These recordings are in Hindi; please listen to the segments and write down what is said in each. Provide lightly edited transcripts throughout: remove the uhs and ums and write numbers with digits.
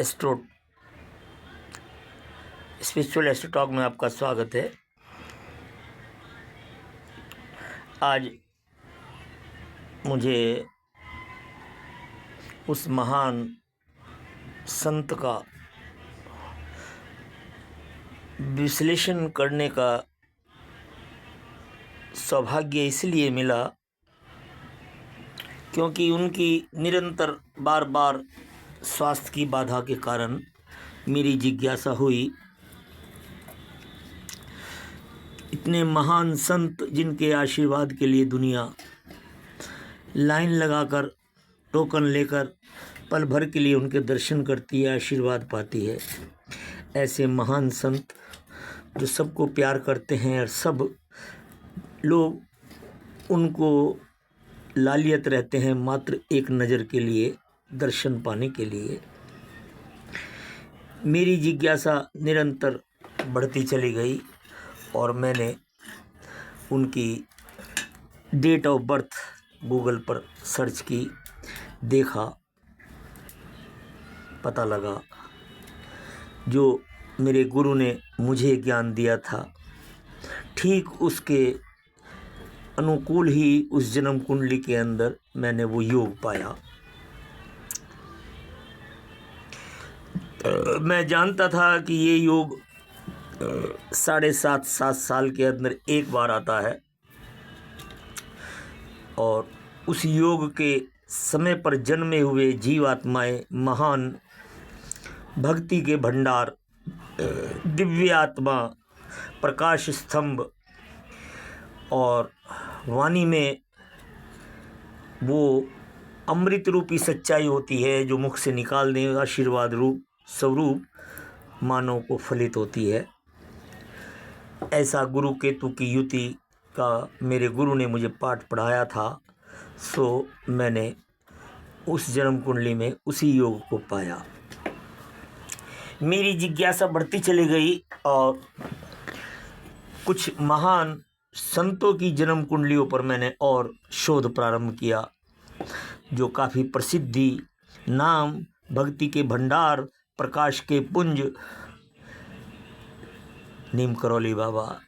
एस्ट्रो स्पिरिचुअल एस्ट्रो टॉक में आपका स्वागत है। आज मुझे उस महान संत का विश्लेषण करने का सौभाग्य इसलिए मिला क्योंकि उनकी निरंतर बार बार स्वास्थ्य की बाधा के कारण मेरी जिज्ञासा हुई। इतने महान संत जिनके आशीर्वाद के लिए दुनिया लाइन लगाकर टोकन लेकर पल भर के लिए उनके दर्शन करती है, आशीर्वाद पाती है, ऐसे महान संत जो सबको प्यार करते हैं और सब लोग उनको लालियत रहते हैं मात्र एक नज़र के लिए, दर्शन पाने के लिए। मेरी जिज्ञासा निरंतर बढ़ती चली गई और मैंने उनकी डेट ऑफ बर्थ गूगल पर सर्च की, देखा, पता लगा जो मेरे गुरु ने मुझे ज्ञान दिया था ठीक उसके अनुकूल ही उस जन्म कुंडली के अंदर मैंने वो योग पाया। मैं जानता था कि ये योग 7.5 साल के अंदर एक बार आता है और उस योग के समय पर जन्मे हुए जीवात्माएं महान भक्ति के भंडार, दिव्य आत्मा, प्रकाश स्तंभ और वाणी में वो अमृत रूपी सच्चाई होती है जो मुख से निकाल दें, आशीर्वाद रूप स्वरूप मानव को फलित होती है। ऐसा गुरु केतु की युति का मेरे गुरु ने मुझे पाठ पढ़ाया था, सो मैंने उस जन्म कुंडली में उसी योग को पाया। मेरी जिज्ञासा बढ़ती चली गई और कुछ महान संतों की जन्म कुंडलियों पर मैंने और शोध प्रारंभ किया जो काफ़ी प्रसिद्धि, नाम, भक्ति के भंडार, प्रकाश के पुंज, नीम करौली बाबा,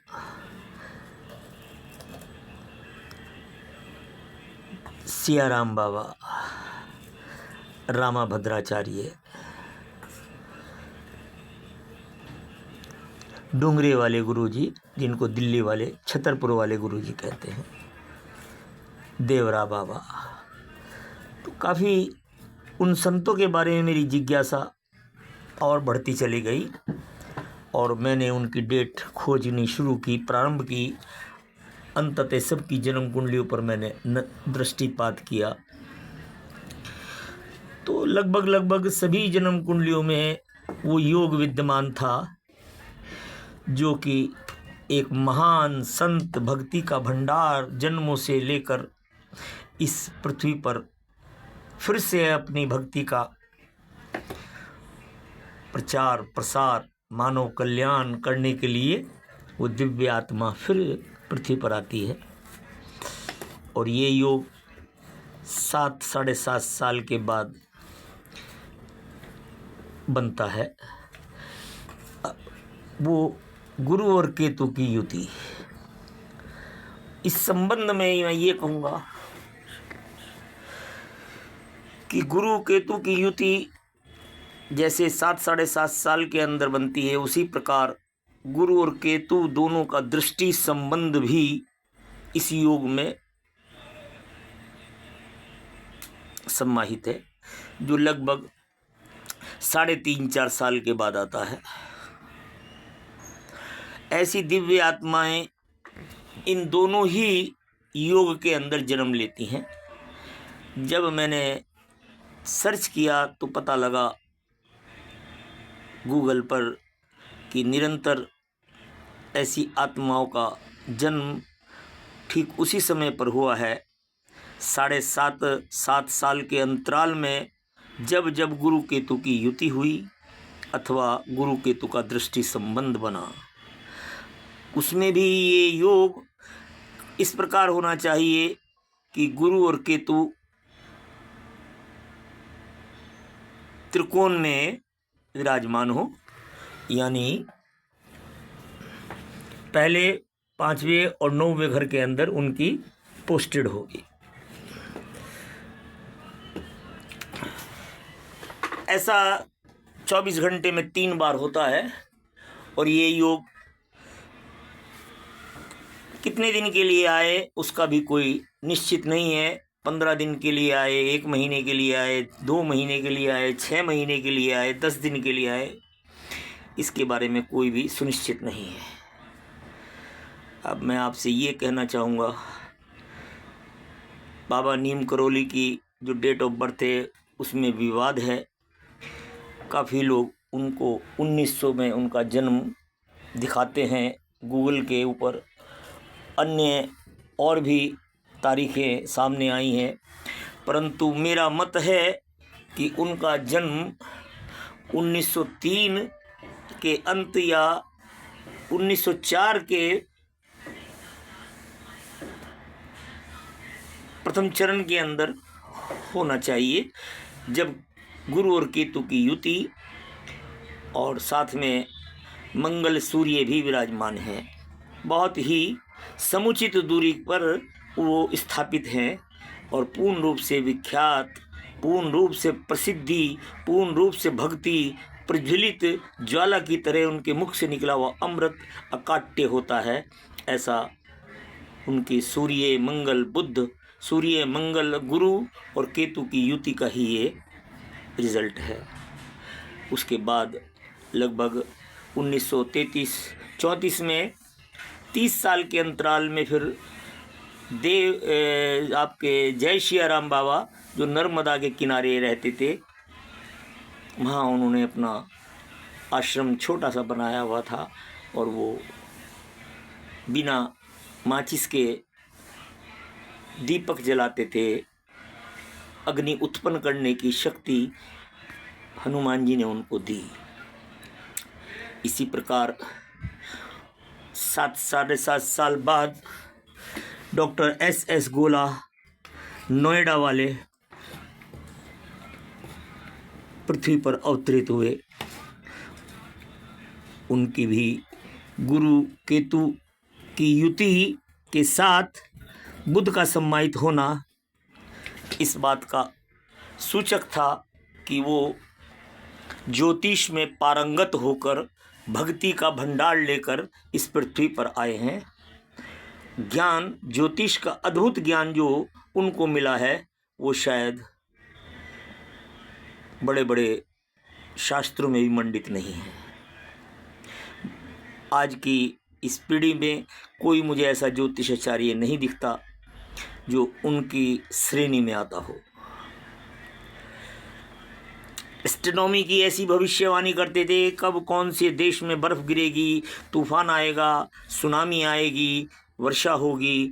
सियाराम बाबा, रामा भद्राचार्य, डोंगरे वाले गुरुजी जिनको दिल्ली वाले छतरपुर वाले गुरुजी कहते हैं, देवरा बाबा। तो काफ़ी उन संतों के बारे में मेरी जिज्ञासा और बढ़ती चली गई और मैंने उनकी डेट खोजनी शुरू की, प्रारंभ की। अंततः सबकी जन्म कुंडलियों पर मैंने दृष्टिपात किया तो लगभग सभी जन्म कुंडलियों में वो योग विद्यमान था जो कि एक महान संत, भक्ति का भंडार जन्मों से लेकर इस पृथ्वी पर फिर से अपनी भक्ति का प्रचार प्रसार, मानव कल्याण करने के लिए वो दिव्य आत्मा फिर पृथ्वी पर आती है। और ये योग 7-7.5 साल के बाद बनता है। वो गुरु और केतु की युति। इस संबंध में मैं ये कहूँगा कि गुरु केतु की युति जैसे 7-7.5 साल के अंदर बनती है, उसी प्रकार गुरु और केतु दोनों का दृष्टि संबंध भी इस योग में समाहित है जो लगभग 3.5-4 साल के बाद आता है। ऐसी दिव्य आत्माएं इन दोनों ही योग के अंदर जन्म लेती हैं। जब मैंने सर्च किया तो पता लगा गूगल पर कि निरंतर ऐसी आत्माओं का जन्म ठीक उसी समय पर हुआ है। 7.5 साल के अंतराल में जब जब गुरु केतु की युति हुई अथवा गुरु केतु का दृष्टि संबंध बना, उसमें भी ये योग इस प्रकार होना चाहिए कि गुरु और केतु त्रिकोण में विराजमान हो, यानी पहले 5वें और 9वें घर के अंदर उनकी पोस्टेड होगी। ऐसा 24 घंटे में 3 बार होता है और ये योग कितने दिन के लिए आए उसका भी कोई निश्चित नहीं है। 15 दिन के लिए आए, 1 महीने के लिए आए, 2 महीने के लिए आए, 6 महीने के लिए आए, 10 दिन के लिए आए, इसके बारे में कोई भी सुनिश्चित नहीं है। अब मैं आपसे ये कहना चाहूँगा, बाबा नीम करोली की जो डेट ऑफ बर्थ है उसमें विवाद है। काफ़ी लोग उनको 1900 में उनका जन्म दिखाते हैं गूगल के ऊपर, अन्य और भी तारीखें सामने आई हैं, परंतु मेरा मत है कि उनका जन्म 1903 के अंत या 1904 के प्रथम चरण के अंदर होना चाहिए, जब गुरु और केतु की युति और साथ में मंगल सूर्य भी विराजमान हैं। बहुत ही समुचित दूरी पर वो स्थापित हैं और पूर्ण रूप से विख्यात, पूर्ण रूप से प्रसिद्धि, पूर्ण रूप से भक्ति प्रज्वलित ज्वाला की तरह उनके मुख से निकला हुआ अमृत अकाट्य होता है। ऐसा उनके सूर्य मंगल बुध, सूर्य मंगल गुरु और केतु की युति का ही ये रिजल्ट है। उसके बाद लगभग 1933-34 में 30 साल के अंतराल में फिर आपके जय सिया राम बाबा जो नर्मदा के किनारे रहते थे, वहाँ उन्होंने अपना आश्रम छोटा सा बनाया हुआ था और वो बिना माचिस के दीपक जलाते थे। अग्नि उत्पन्न करने की शक्ति हनुमान जी ने उनको दी। इसी प्रकार 7 साल बाद डॉक्टर SS गोला नोएडा वाले पृथ्वी पर अवतरित हुए। उनकी भी गुरु केतु की युति के साथ बुध का सम्मानित होना इस बात का सूचक था कि वो ज्योतिष में पारंगत होकर भक्ति का भंडार लेकर इस पृथ्वी पर आए हैं। ज्ञान, ज्योतिष का अद्भुत ज्ञान जो उनको मिला है वो शायद बड़े बड़े शास्त्रों में भी मंडित नहीं है। आज की इस पीढ़ी में कोई मुझे ऐसा ज्योतिषाचार्य नहीं दिखता जो उनकी श्रेणी में आता हो। एस्ट्रोनॉमी की ऐसी भविष्यवाणी करते थे, कब कौन से देश में बर्फ़ गिरेगी, तूफान आएगा, सुनामी आएगी, वर्षा होगी,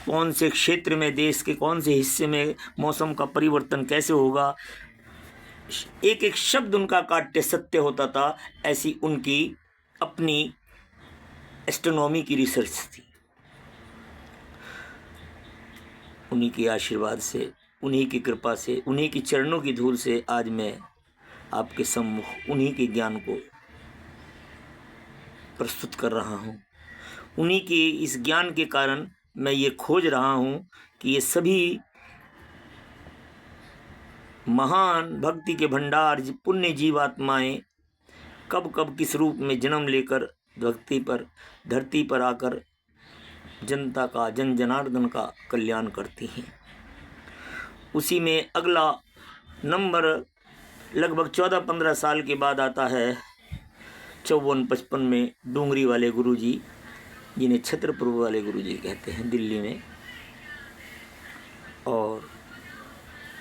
कौन से क्षेत्र में, देश के कौन से हिस्से में मौसम का परिवर्तन कैसे होगा, एक एक शब्द उनका काट्य सत्य होता था। ऐसी उनकी अपनी एस्ट्रोनॉमी की रिसर्च थी। उन्हीं के आशीर्वाद से, उन्हीं की कृपा से, उन्हीं की चरणों की धूल से आज मैं आपके सम्मुख उन्हीं के ज्ञान को प्रस्तुत कर रहा हूँ। उन्हीं के इस ज्ञान के कारण मैं ये खोज रहा हूँ कि ये सभी महान भक्ति के भंडार पुण्य जीवात्माएं कब कब किस रूप में जन्म लेकर भक्ति पर धरती पर आकर जनता का, जन जनार्दन का कल्याण करती हैं। उसी में अगला नंबर लगभग 14-15 साल के बाद आता है 54-55 में डूंगरी वाले गुरुजी, जिन्हें छत्रपुर वाले गुरुजी कहते हैं, दिल्ली में। और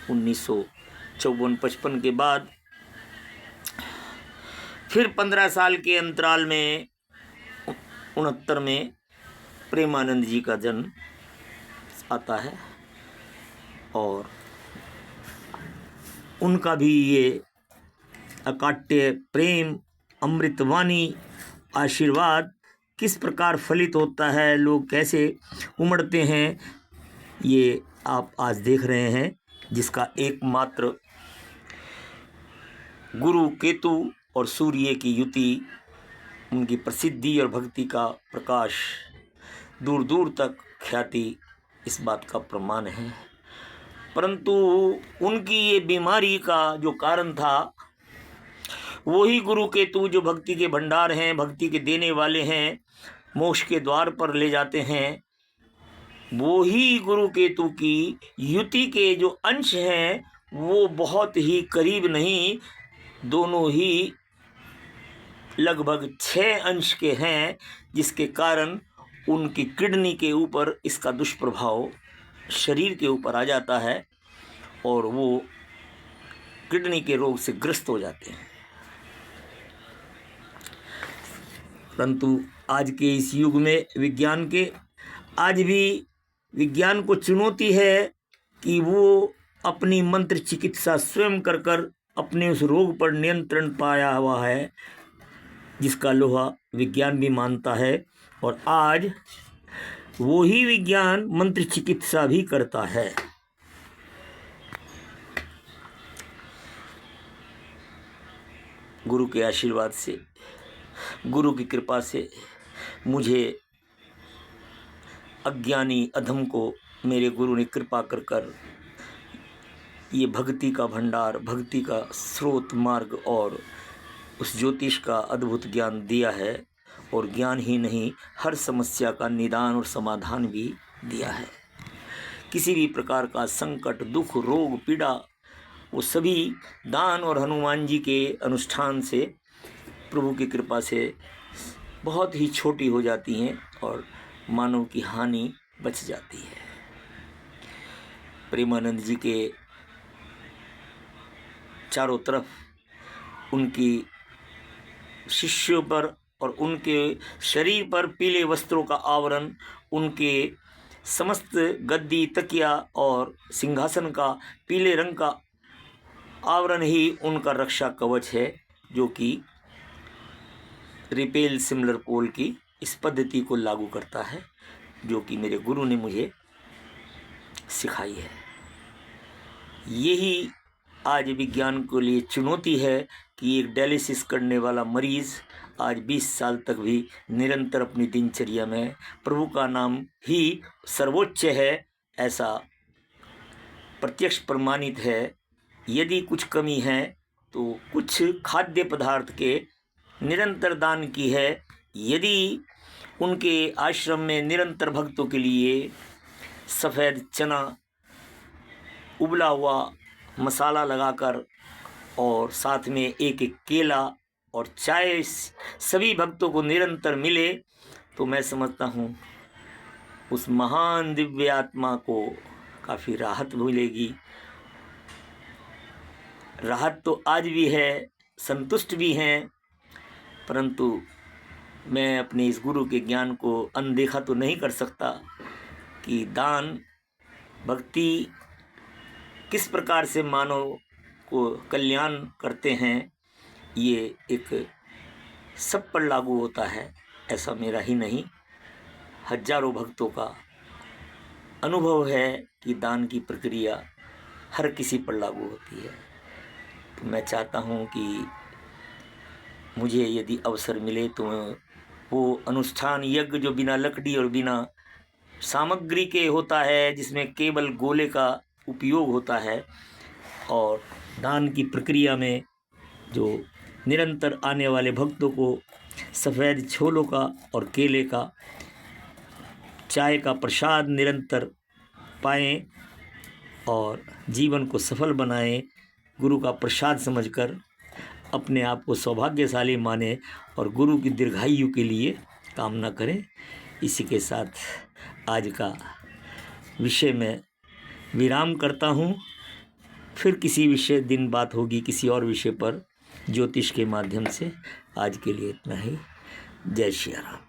1954-55 के बाद फिर 15 साल के अंतराल में 69 में प्रेमानंद जी का जन्म आता है और उनका भी ये अकाट्य प्रेम, अमृतवाणी, आशीर्वाद किस प्रकार फलित होता है, लोग कैसे उमड़ते हैं, ये आप आज देख रहे हैं। जिसका एकमात्र गुरु केतु और सूर्य की युति, उनकी प्रसिद्धि और भक्ति का प्रकाश दूर दूर तक ख्याति इस बात का प्रमाण है। परंतु उनकी ये बीमारी का जो कारण था, वही गुरु केतु जो भक्ति के भंडार हैं, भक्ति के देने वाले हैं, मोक्ष के द्वार पर ले जाते हैं, वो ही गुरु केतु की युति के जो अंश हैं वो बहुत ही करीब नहीं, दोनों ही लगभग 6 अंश के हैं, जिसके कारण उनकी किडनी के ऊपर इसका दुष्प्रभाव शरीर के ऊपर आ जाता है और वो किडनी के रोग से ग्रस्त हो जाते हैं। परंतु आज के इस युग में आज भी विज्ञान को चुनौती है कि वो अपनी मंत्र चिकित्सा स्वयं कर अपने उस रोग पर नियंत्रण पाया हुआ है, जिसका लोहा विज्ञान भी मानता है। और आज वो ही विज्ञान मंत्र चिकित्सा भी करता है। गुरु के आशीर्वाद से, गुरु की कृपा से मुझे अज्ञानी अधम को मेरे गुरु ने कृपा कर ये भक्ति का भंडार, भक्ति का स्रोत मार्ग और उस ज्योतिष का अद्भुत ज्ञान दिया है। और ज्ञान ही नहीं, हर समस्या का निदान और समाधान भी दिया है। किसी भी प्रकार का संकट, दुख, रोग, पीड़ा, वो सभी दान और हनुमान जी के अनुष्ठान से, प्रभु की कृपा से बहुत ही छोटी हो जाती हैं और मानव की हानि बच जाती है। प्रेमानंद जी के चारों तरफ उनकी शिष्यों पर और उनके शरीर पर पीले वस्त्रों का आवरण, उनके समस्त गद्दी, तकिया और सिंहासन का पीले रंग का आवरण ही उनका रक्षा कवच है, जो कि रिपेल सिमिलर पोल की इस पद्धति को लागू करता है, जो कि मेरे गुरु ने मुझे सिखाई है। यही आज विज्ञान के लिए चुनौती है कि एक डायलिसिस करने वाला मरीज़ आज 20 साल तक भी निरंतर अपनी दिनचर्या में प्रभु का नाम ही सर्वोच्च है, ऐसा प्रत्यक्ष प्रमाणित है। यदि कुछ कमी है तो कुछ खाद्य पदार्थ के निरंतर दान की है। यदि उनके आश्रम में निरंतर भक्तों के लिए सफ़ेद चना, उबला हुआ मसाला लगाकर और साथ में एक एक केला और चाय सभी भक्तों को निरंतर मिले, तो मैं समझता हूँ उस महान दिव्य आत्मा को काफ़ी राहत मिलेगी। राहत तो आज भी है, संतुष्ट भी हैं, परंतु मैं अपने इस गुरु के ज्ञान को अनदेखा तो नहीं कर सकता कि दान, भक्ति किस प्रकार से मानव को कल्याण करते हैं, ये एक सब पर लागू होता है, ऐसा मेरा ही नहीं, हजारों भक्तों का अनुभव है कि दान की प्रक्रिया हर किसी पर लागू होती है। तो मैं चाहता हूँ कि मुझे यदि अवसर मिले तो वो अनुष्ठान यज्ञ जो बिना लकड़ी और बिना सामग्री के होता है, जिसमें केवल गोले का उपयोग होता है, और दान की प्रक्रिया में जो निरंतर आने वाले भक्तों को सफ़ेद छोलों का और केले का, चाय का प्रसाद निरंतर पाएं और जीवन को सफल बनाएं, गुरु का प्रसाद समझकर अपने आप को सौभाग्यशाली माने और गुरु की दीर्घायु के लिए कामना करें। इसी के साथ आज का विषय में विराम करता हूँ। फिर किसी विषय दिन बात होगी किसी और विषय पर ज्योतिष के माध्यम से। आज के लिए इतना ही। जय श्री राम।